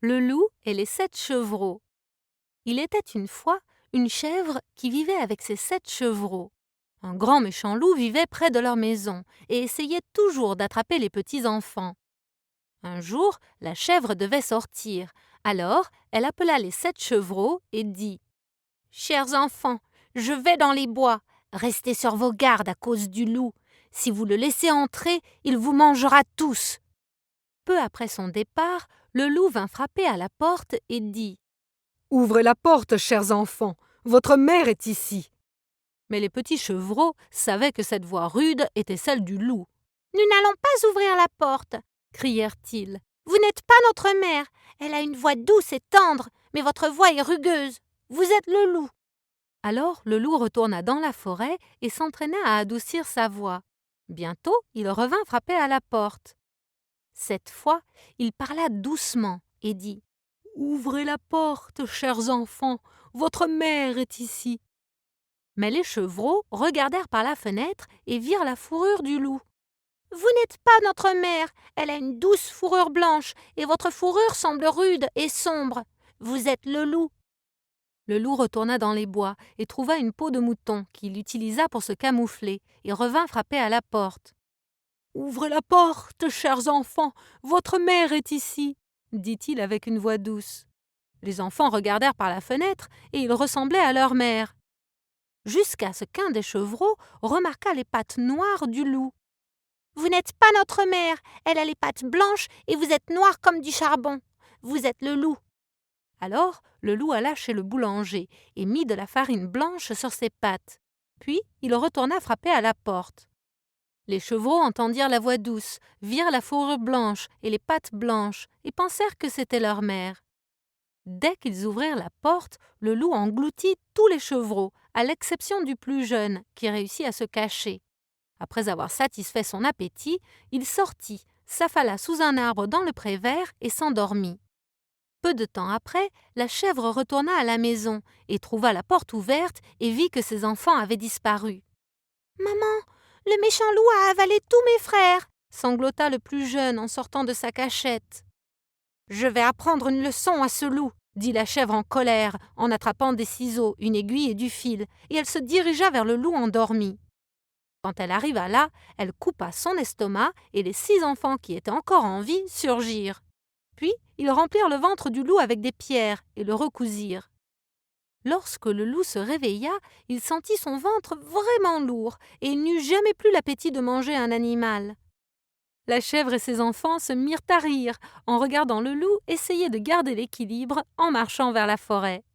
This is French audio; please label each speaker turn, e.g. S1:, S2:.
S1: Le loup et les 7 chevreaux. Il était une fois une chèvre qui vivait avec ses 7 chevreaux. Un grand méchant loup vivait près de leur maison et essayait toujours d'attraper les petits-enfants. Un jour, la chèvre devait sortir. Alors, elle appela les 7 chevreaux et dit « Chers enfants, je vais dans les bois. Restez sur vos gardes à cause du loup. Si vous le laissez entrer, il vous mangera tous. » Peu après son départ, le loup vint frapper à la porte et dit
S2: « Ouvrez la porte, chers enfants, votre mère est ici. »
S1: Mais les petits chevreaux savaient que cette voix rude était celle du loup. « Nous n'allons pas ouvrir la porte !» crièrent-ils. « Vous n'êtes pas notre mère. Elle a une voix douce et tendre, mais votre voix est rugueuse. Vous êtes le loup. » Alors le loup retourna dans la forêt et s'entraîna à adoucir sa voix. Bientôt, il revint frapper à la porte. Cette fois, il parla doucement et dit
S2: « Ouvrez la porte, chers enfants, votre mère est ici. »
S1: Mais les chevreaux regardèrent par la fenêtre et virent la fourrure du loup. « Vous n'êtes pas notre mère, elle a une douce fourrure blanche, et votre fourrure semble rude et sombre. Vous êtes le loup. » Le loup retourna dans les bois et trouva une peau de mouton qu'il utilisa pour se camoufler et revint frapper à la porte.
S2: « Ouvrez la porte, chers enfants, votre mère est ici, » dit-il avec une voix douce.
S1: Les enfants regardèrent par la fenêtre et ils ressemblaient à leur mère. Jusqu'à ce qu'un des chevreaux remarqua les pattes noires du loup. « Vous n'êtes pas notre mère, elle a les pattes blanches et vous êtes noir comme du charbon. Vous êtes le loup. » Alors le loup alla chez le boulanger et mit de la farine blanche sur ses pattes. Puis il retourna frapper à la porte. Les chevreaux entendirent la voix douce, virent la fourrure blanche et les pattes blanches et pensèrent que c'était leur mère. Dès qu'ils ouvrirent la porte, le loup engloutit tous les chevreaux, à l'exception du plus jeune, qui réussit à se cacher. Après avoir satisfait son appétit, il sortit, s'affala sous un arbre dans le pré vert et s'endormit. Peu de temps après, la chèvre retourna à la maison et trouva la porte ouverte et vit que ses enfants avaient disparu. « Maman, le méchant loup a avalé tous mes frères !» sanglota le plus jeune en sortant de sa cachette. « Je vais apprendre une leçon à ce loup !» dit la chèvre en colère, en attrapant des ciseaux, une aiguille et du fil, et elle se dirigea vers le loup endormi. Quand elle arriva là, elle coupa son estomac et les 6 enfants qui étaient encore en vie surgirent. Puis, ils remplirent le ventre du loup avec des pierres et le recousirent. Lorsque le loup se réveilla, il sentit son ventre vraiment lourd et il n'eut jamais plus l'appétit de manger un animal. La chèvre et ses enfants se mirent à rire en regardant le loup essayer de garder l'équilibre en marchant vers la forêt.